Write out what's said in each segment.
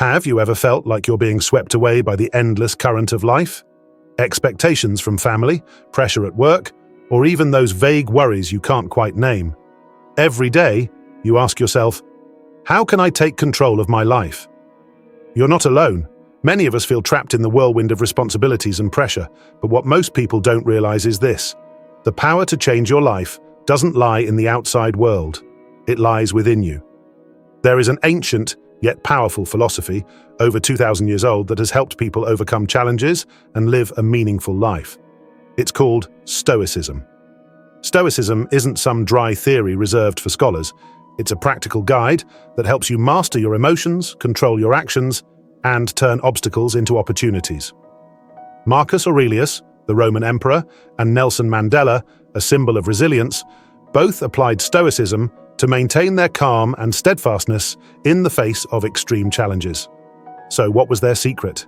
Have you ever felt like you're being swept away by the endless current of life? Expectations from family, pressure at work, or even those vague worries you can't quite name. Every day, you ask yourself, how can I take control of my life? You're not alone. Many of us feel trapped in the whirlwind of responsibilities and pressure, but what most people don't realize is this. The power to change your life doesn't lie in the outside world. It lies within you. There is an ancient, yet powerful philosophy, over 2,000 years old, that has helped people overcome challenges and live a meaningful life. It's called Stoicism. Stoicism isn't some dry theory reserved for scholars. It's a practical guide that helps you master your emotions, control your actions, and turn obstacles into opportunities. Marcus Aurelius, the Roman emperor, and Nelson Mandela, a symbol of resilience, both applied Stoicism to maintain their calm and steadfastness in the face of extreme challenges. So what was their secret?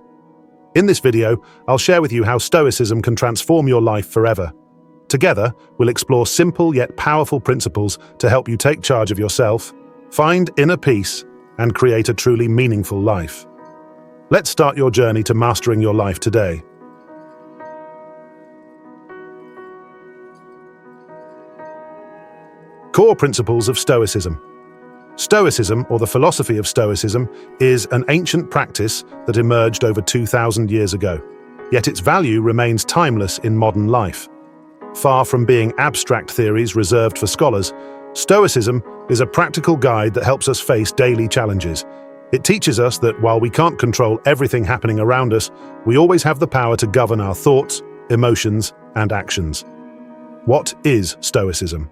In this video, I'll share with you how Stoicism can transform your life forever. Together, we'll explore simple yet powerful principles to help you take charge of yourself, find inner peace, and create a truly meaningful life. Let's start your journey to mastering your life today. Core principles of Stoicism. Stoicism, or the philosophy of Stoicism, is an ancient practice that emerged over 2,000 years ago, yet its value remains timeless in modern life. Far from being abstract theories reserved for scholars, Stoicism is a practical guide that helps us face daily challenges. It teaches us that while we can't control everything happening around us, we always have the power to govern our thoughts, emotions, and actions. What is Stoicism?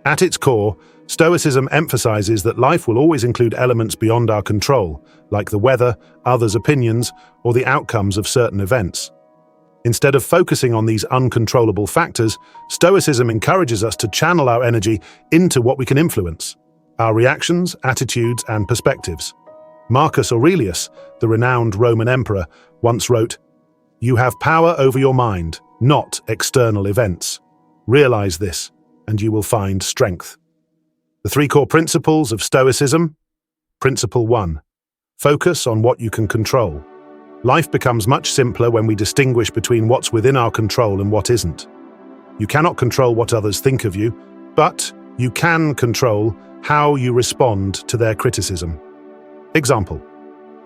At its core, Stoicism emphasizes that life will always include elements beyond our control, like the weather, others' opinions, or the outcomes of certain events. Instead of focusing on these uncontrollable factors, Stoicism encourages us to channel our energy into what we can influence: our reactions, attitudes, and perspectives. Marcus Aurelius, the renowned Roman emperor, once wrote, "You have power over your mind, not external events. Realize this, and you will find strength." The three core principles of Stoicism. Principle 1. Focus on what you can control. Life becomes much simpler when we distinguish between what's within our control and what isn't. You cannot control what others think of you, but you can control how you respond to their criticism. Example: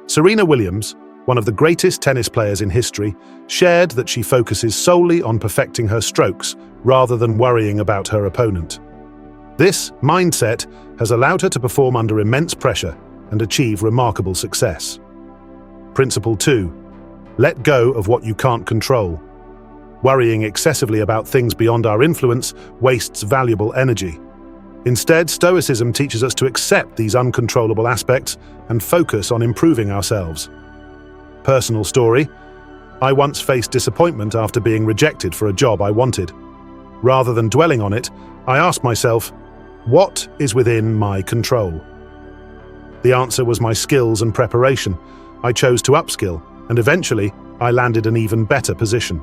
Serena Williams, one of the greatest tennis players in history, shared that she focuses solely on perfecting her strokes rather than worrying about her opponent. This mindset has allowed her to perform under immense pressure and achieve remarkable success. Principle 2. Let go of what you can't control. Worrying excessively about things beyond our influence wastes valuable energy. Instead, Stoicism teaches us to accept these uncontrollable aspects and focus on improving ourselves. Personal story: I once faced disappointment after being rejected for a job I wanted. Rather than dwelling on it, I asked myself, what is within my control? The answer was my skills and preparation. I chose to upskill, and eventually, I landed an even better position.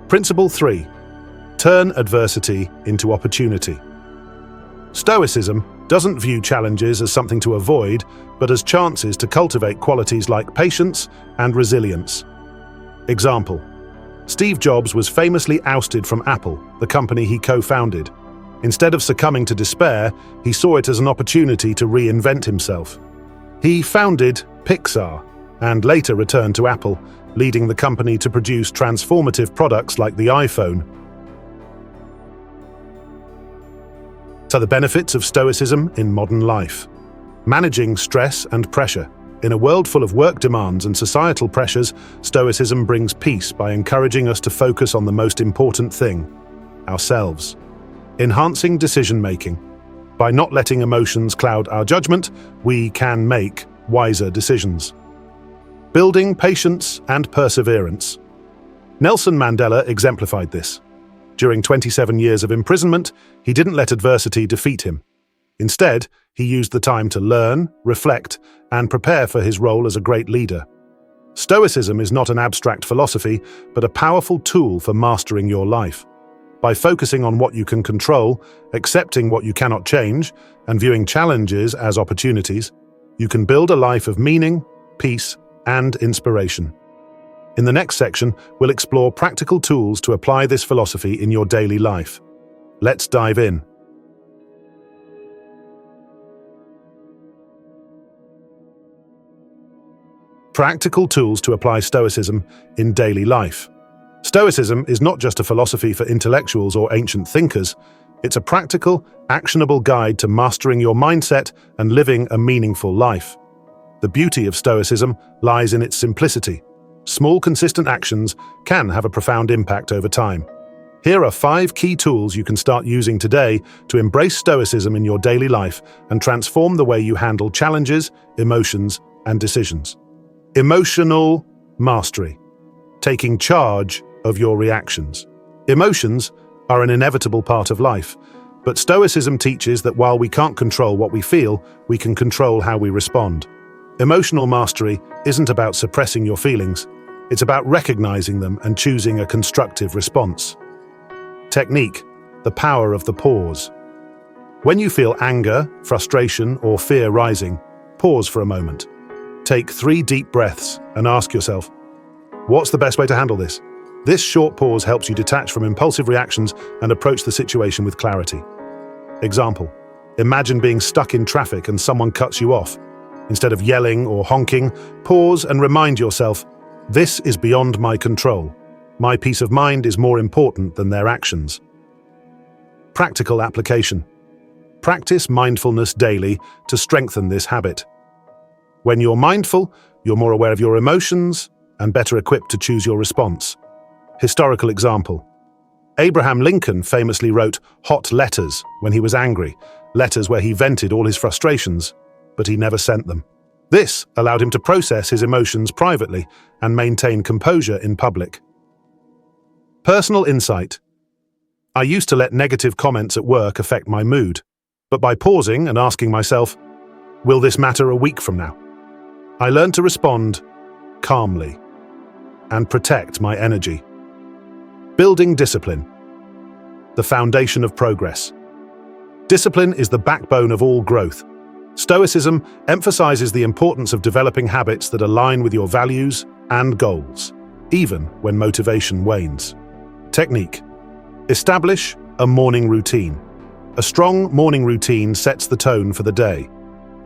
Principle 3. Turn adversity into opportunity. Stoicism doesn't view challenges as something to avoid, but as chances to cultivate qualities like patience and resilience. Example: Steve Jobs was famously ousted from Apple, the company he co-founded. Instead of succumbing to despair, he saw it as an opportunity to reinvent himself. He founded Pixar and later returned to Apple, leading the company to produce transformative products like the iPhone. So the benefits of Stoicism in modern life. Managing stress and pressure. In a world full of work demands and societal pressures, Stoicism brings peace by encouraging us to focus on the most important thing: ourselves. Enhancing decision-making. By not letting emotions cloud our judgment, we can make wiser decisions. Building patience and perseverance. Nelson Mandela exemplified this. During 27 years of imprisonment, he didn't let adversity defeat him. Instead, he used the time to learn, reflect, and prepare for his role as a great leader. Stoicism is not an abstract philosophy, but a powerful tool for mastering your life. By focusing on what you can control, accepting what you cannot change, and viewing challenges as opportunities, you can build a life of meaning, peace, and inspiration. In the next section, we'll explore practical tools to apply this philosophy in your daily life. Let's dive in. Practical tools to apply Stoicism in daily life. Stoicism is not just a philosophy for intellectuals or ancient thinkers. It's a practical, actionable guide to mastering your mindset and living a meaningful life. The beauty of Stoicism lies in its simplicity. Small, consistent actions can have a profound impact over time. Here are 5 key tools you can start using today to embrace Stoicism in your daily life and transform the way you handle challenges, emotions, and decisions. Emotional mastery. Taking charge of your reactions. Emotions are an inevitable part of life, but Stoicism teaches that while we can't control what we feel, we can control how we respond. Emotional mastery isn't about suppressing your feelings, it's about recognizing them and choosing a constructive response. Technique: the power of the pause. When you feel anger, frustration, or fear rising, pause for a moment. Take 3 deep breaths and ask yourself, what's the best way to handle this? This short pause helps you detach from impulsive reactions and approach the situation with clarity. Example: imagine being stuck in traffic and someone cuts you off. Instead of yelling or honking, pause and remind yourself, this is beyond my control. My peace of mind is more important than their actions. Practical application. Practice mindfulness daily to strengthen this habit. When you're mindful, you're more aware of your emotions and better equipped to choose your response. Historical example: Abraham Lincoln famously wrote hot letters when he was angry, letters where he vented all his frustrations, but he never sent them. This allowed him to process his emotions privately and maintain composure in public. Personal insight. I used to let negative comments at work affect my mood, but by pausing and asking myself, will this matter a week from now? I learned to respond calmly and protect my energy. Building discipline. The foundation of progress. Discipline is the backbone of all growth. Stoicism emphasizes the importance of developing habits that align with your values and goals, even when motivation wanes. Technique: establish a morning routine. A strong morning routine sets the tone for the day.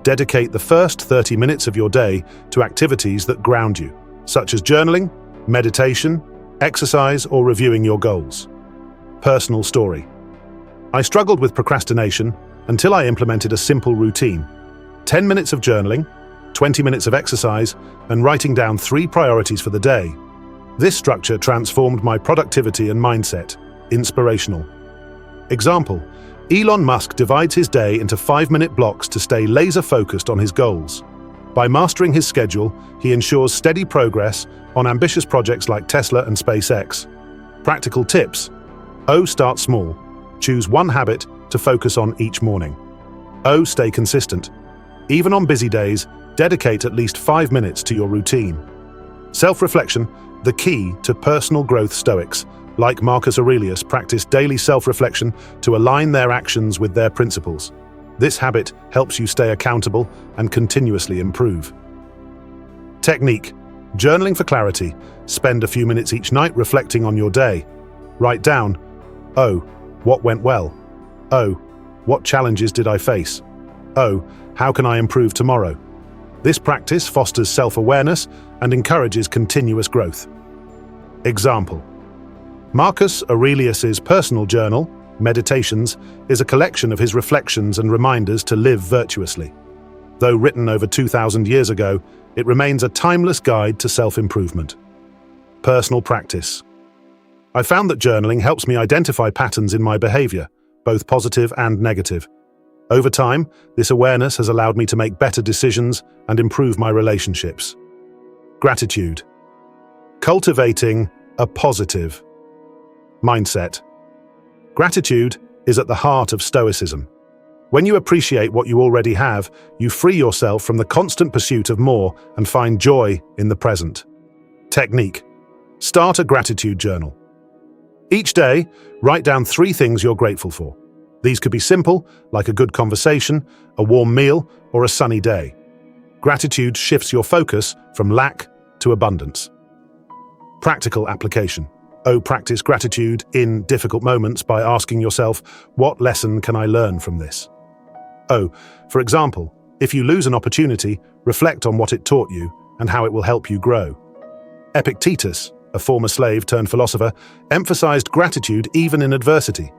Dedicate the first 30 minutes of your day to activities that ground you, such as journaling, meditation, exercise, or reviewing your goals. Personal story. I struggled with procrastination until I implemented a simple routine: 10 minutes of journaling, 20 minutes of exercise, and writing down 3 priorities for the day. This structure transformed my productivity and mindset. Inspirational. Example: Elon Musk divides his day into 5-minute blocks to stay laser-focused on his goals. By mastering his schedule, he ensures steady progress on ambitious projects like Tesla and SpaceX. Practical tips. O. Start small. Choose one habit to focus on each morning. O. Stay consistent. Even on busy days, dedicate at least 5 minutes to your routine. Self-reflection, the key to personal growth. Stoics, like Marcus Aurelius, practice daily self-reflection to align their actions with their principles. This habit helps you stay accountable and continuously improve. Technique: journaling for clarity. Spend a few minutes each night reflecting on your day. Write down, oh, what went well? Oh, what challenges did I face? Oh, how can I improve tomorrow? This practice fosters self-awareness and encourages continuous growth. Example: Marcus Aurelius's personal journal, Meditations, is a collection of his reflections and reminders to live virtuously. Though written over 2,000 years ago, it remains a timeless guide to self-improvement. Personal practice. I found that journaling helps me identify patterns in my behavior, both positive and negative. Over time, this awareness has allowed me to make better decisions and improve my relationships. Gratitude. Cultivating a positive mindset. Gratitude is at the heart of Stoicism. When you appreciate what you already have, you free yourself from the constant pursuit of more and find joy in the present. Technique. Start a gratitude journal. Each day, write down 3 things you're grateful for. These could be simple, like a good conversation, a warm meal, or a sunny day. Gratitude shifts your focus from lack to abundance. Practical application. Practice gratitude in difficult moments by asking yourself, what lesson can I learn from this? For example, if you lose an opportunity, reflect on what it taught you and how it will help you grow. Epictetus, a former slave turned philosopher, emphasized gratitude even in adversity.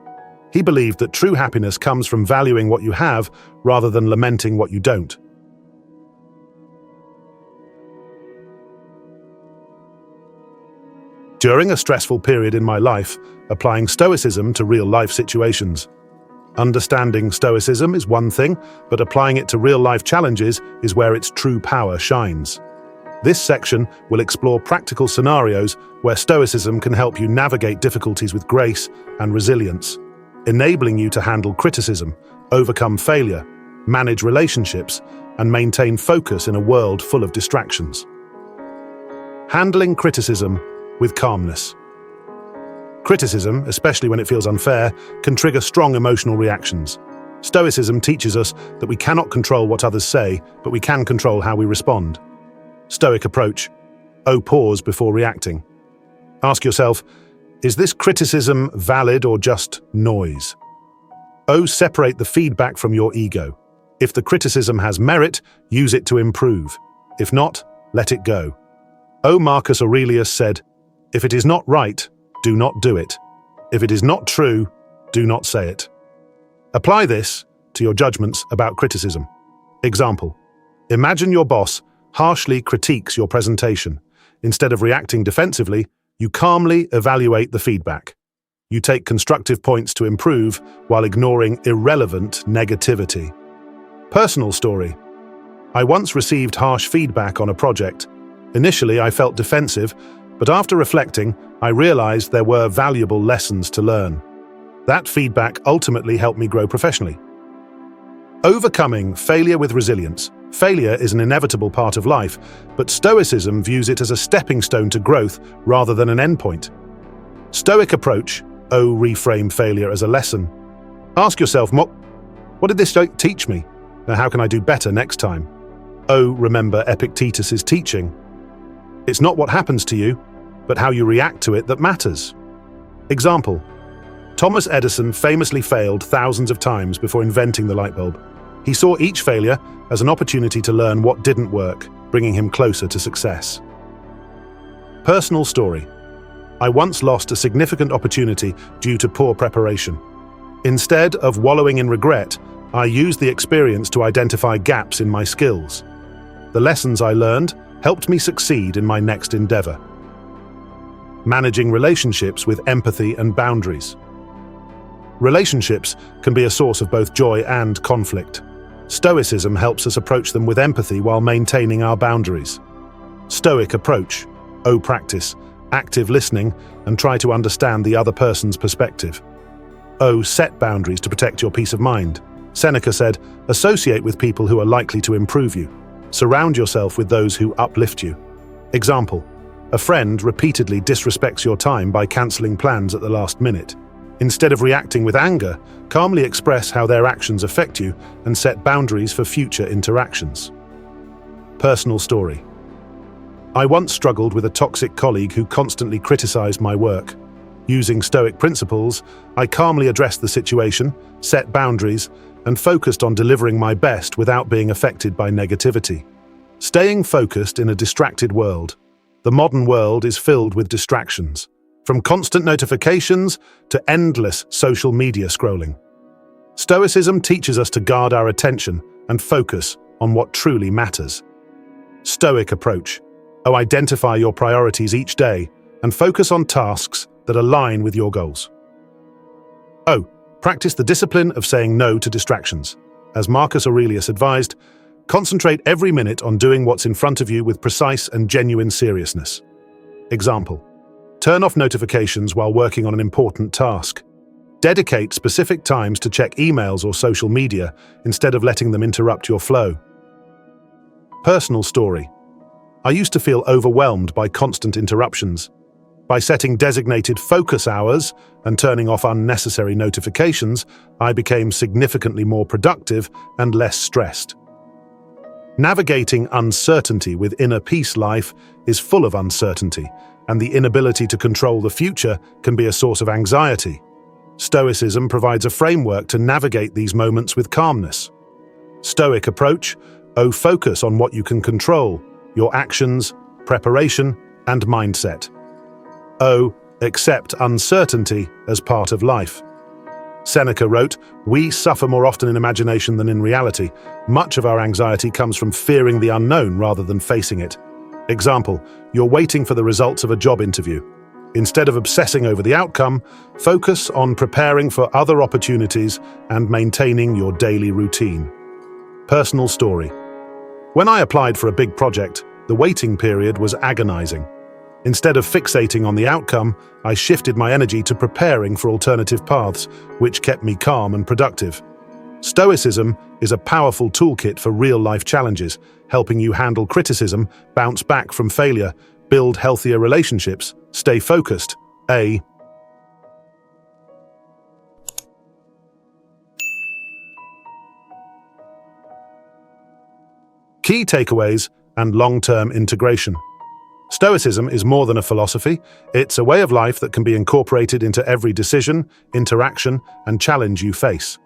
He believed that true happiness comes from valuing what you have rather than lamenting what you don't. During a stressful period in my life, applying Stoicism to real-life situations. Understanding Stoicism is one thing, but applying it to real-life challenges is where its true power shines. This section will explore practical scenarios where Stoicism can help you navigate difficulties with grace and resilience, enabling you to handle criticism, overcome failure, manage relationships, and maintain focus in a world full of distractions. Handling criticism with calmness. Criticism, especially when it feels unfair, can trigger strong emotional reactions. Stoicism teaches us that we cannot control what others say, but we can control how we respond. Stoic approach. Pause before reacting. Ask yourself, is this criticism valid or just noise? Separate the feedback from your ego. If the criticism has merit, use it to improve. If not, let it go. Marcus Aurelius said, "If it is not right, do not do it. If it is not true, do not say it." Apply this to your judgments about criticism. Example: imagine your boss harshly critiques your presentation. Instead of reacting defensively, you calmly evaluate the feedback. You take constructive points to improve while ignoring irrelevant negativity. Personal story. I once received harsh feedback on a project. Initially, I felt defensive, but after reflecting, I realized there were valuable lessons to learn. That feedback ultimately helped me grow professionally. Overcoming failure with resilience. Failure is an inevitable part of life, but Stoicism views it as a stepping stone to growth rather than an endpoint. Stoic approach. Reframe failure as a lesson. Ask yourself, what did this teach me? Now, how can I do better next time? Remember Epictetus's teaching. It's not what happens to you, but how you react to it that matters. Example: Thomas Edison famously failed thousands of times before inventing the light bulb. He saw each failure as an opportunity to learn what didn't work, bringing him closer to success. Personal story. I once lost a significant opportunity due to poor preparation. Instead of wallowing in regret, I used the experience to identify gaps in my skills. The lessons I learned helped me succeed in my next endeavor. Managing relationships with empathy and boundaries. Relationships can be a source of both joy and conflict. Stoicism helps us approach them with empathy while maintaining our boundaries. Stoic approach. Practice active listening and try to understand the other person's perspective. Set boundaries to protect your peace of mind. Seneca said, associate with people who are likely to improve you. Surround yourself with those who uplift you. Example: a friend repeatedly disrespects your time by cancelling plans at the last minute. Instead of reacting with anger, calmly express how their actions affect you and set boundaries for future interactions. Personal story. I once struggled with a toxic colleague who constantly criticized my work. Using Stoic principles, I calmly addressed the situation, set boundaries, and focused on delivering my best without being affected by negativity. Staying focused in a distracted world. The modern world is filled with distractions, from constant notifications to endless social media scrolling. Stoicism teaches us to guard our attention and focus on what truly matters. Stoic approach. Identify your priorities each day and focus on tasks that align with your goals. Practice the discipline of saying no to distractions. As Marcus Aurelius advised, concentrate every minute on doing what's in front of you with precise and genuine seriousness. Example: turn off notifications while working on an important task. Dedicate specific times to check emails or social media instead of letting them interrupt your flow. Personal story. I used to feel overwhelmed by constant interruptions. By setting designated focus hours and turning off unnecessary notifications, I became significantly more productive and less stressed. Navigating uncertainty with inner peace life is full of uncertainty, and the inability to control the future can be a source of anxiety. Stoicism provides a framework to navigate these moments with calmness. Stoic approach: focus on what you can control, your actions, preparation, and mindset. Accept uncertainty as part of life. Seneca wrote, "We suffer more often in imagination than in reality. Much of our anxiety comes from fearing the unknown rather than facing it." Example: you're waiting for the results of a job interview. Instead of obsessing over the outcome, focus on preparing for other opportunities and maintaining your daily routine. Personal story. When I applied for a big project, the waiting period was agonizing. Instead of fixating on the outcome, I shifted my energy to preparing for alternative paths, which kept me calm and productive. Stoicism is a powerful toolkit for real-life challenges, helping you handle criticism, bounce back from failure, build healthier relationships, stay focused. Key takeaways and long-term integration. Stoicism is more than a philosophy. It's a way of life that can be incorporated into every decision, interaction, and challenge you face.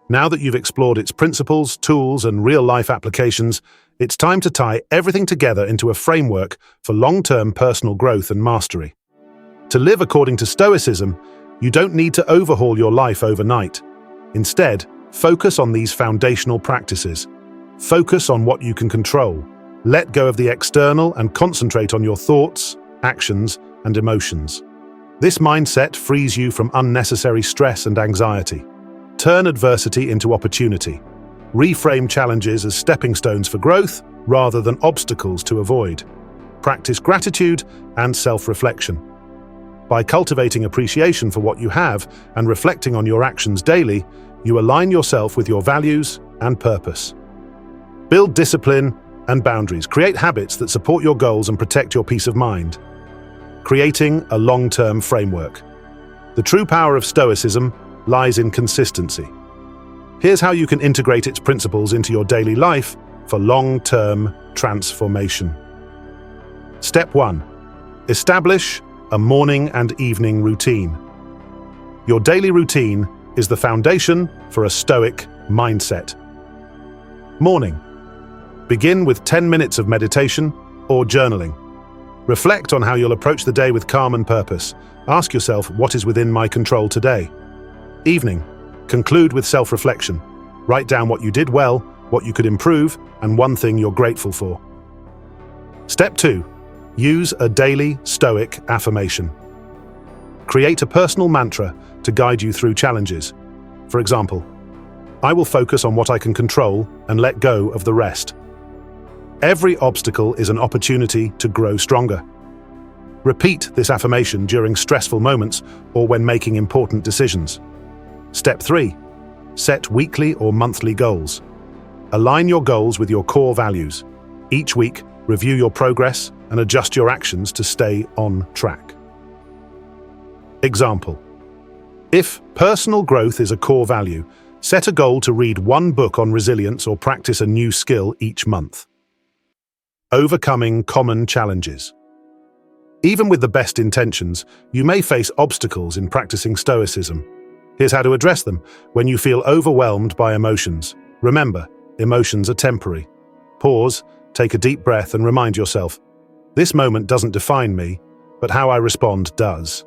Now that you've explored its principles, tools, and real-life applications, it's time to tie everything together into a framework for long-term personal growth and mastery. To live according to Stoicism, you don't need to overhaul your life overnight. Instead, focus on these foundational practices. Focus on what you can control. Let go of the external and concentrate on your thoughts, actions, and emotions. This mindset frees you from unnecessary stress and anxiety. Turn adversity into opportunity. Reframe challenges as stepping stones for growth rather than obstacles to avoid. Practice gratitude and self-reflection. By cultivating appreciation for what you have and reflecting on your actions daily, you align yourself with your values and purpose. Build discipline and boundaries. Create habits that support your goals and protect your peace of mind. Creating a long-term framework. The true power of Stoicism lies in consistency. Here's how you can integrate its principles into your daily life for long-term transformation. Step 1. Establish a morning and evening routine. Your daily routine is the foundation for a Stoic mindset. Morning. Begin with 10 minutes of meditation or journaling. Reflect on how you'll approach the day with calm and purpose. Ask yourself, what is within my control today? Evening. Conclude with self-reflection. Write down what you did well, what you could improve, and one thing you're grateful for. Step 2. Use a daily Stoic affirmation. Create a personal mantra to guide you through challenges. For example, I will focus on what I can control and let go of the rest. Every obstacle is an opportunity to grow stronger. Repeat this affirmation during stressful moments or when making important decisions. Step 3. Set weekly or monthly goals. Align your goals with your core values. Each week, review your progress and adjust your actions to stay on track. Example: if personal growth is a core value, set a goal to read one book on resilience or practice a new skill each month. Overcoming common challenges. Even with the best intentions, you may face obstacles in practicing Stoicism. Here's how to address them. When you feel overwhelmed by emotions, remember, emotions are temporary. Pause, take a deep breath and remind yourself, this moment doesn't define me, but how I respond does.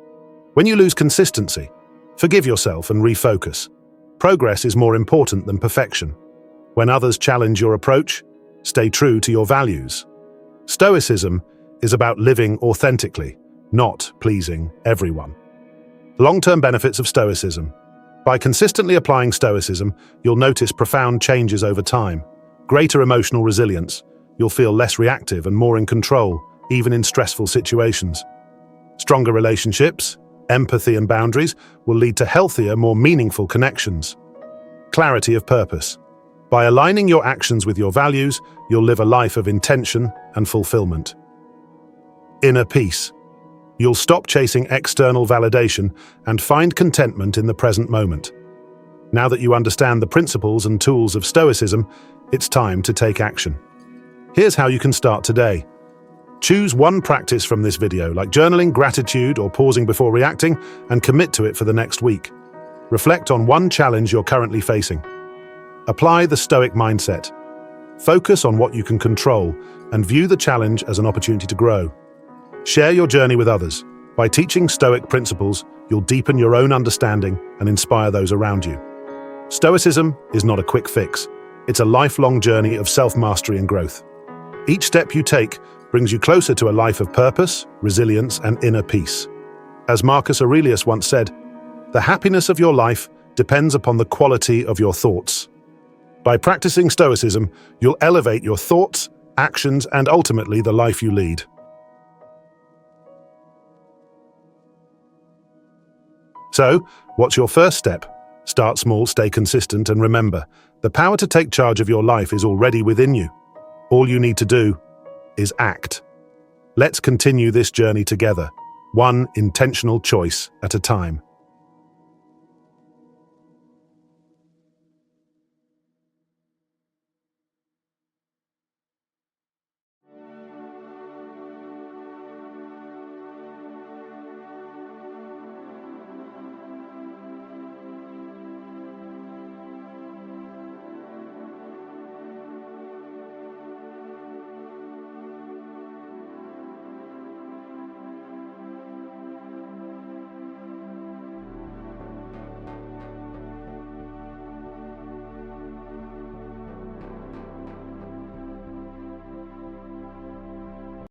When you lose consistency, forgive yourself and refocus. Progress is more important than perfection. When others challenge your approach, stay true to your values. Stoicism is about living authentically, not pleasing everyone. Long-term benefits of Stoicism. By consistently applying Stoicism, you'll notice profound changes over time. Greater emotional resilience. You'll feel less reactive and more in control, even in stressful situations. Stronger relationships, empathy and boundaries will lead to healthier, more meaningful connections. Clarity of purpose. By aligning your actions with your values, you'll live a life of intention and fulfillment. Inner peace. You'll stop chasing external validation and find contentment in the present moment. Now that you understand the principles and tools of Stoicism, it's time to take action. Here's how you can start today. Choose one practice from this video, like journaling, gratitude, or pausing before reacting, and commit to it for the next week. Reflect on one challenge you're currently facing. Apply the Stoic mindset. Focus on what you can control and view the challenge as an opportunity to grow. Share your journey with others. By teaching Stoic principles, you'll deepen your own understanding and inspire those around you. Stoicism is not a quick fix. It's a lifelong journey of self-mastery and growth. Each step you take brings you closer to a life of purpose, resilience, and inner peace. As Marcus Aurelius once said, "The happiness of your life depends upon the quality of your thoughts." By practicing Stoicism, you'll elevate your thoughts, actions, and ultimately the life you lead. So, what's your first step? Start small, stay consistent, and remember, the power to take charge of your life is already within you. All you need to do is act. Let's continue this journey together, one intentional choice at a time.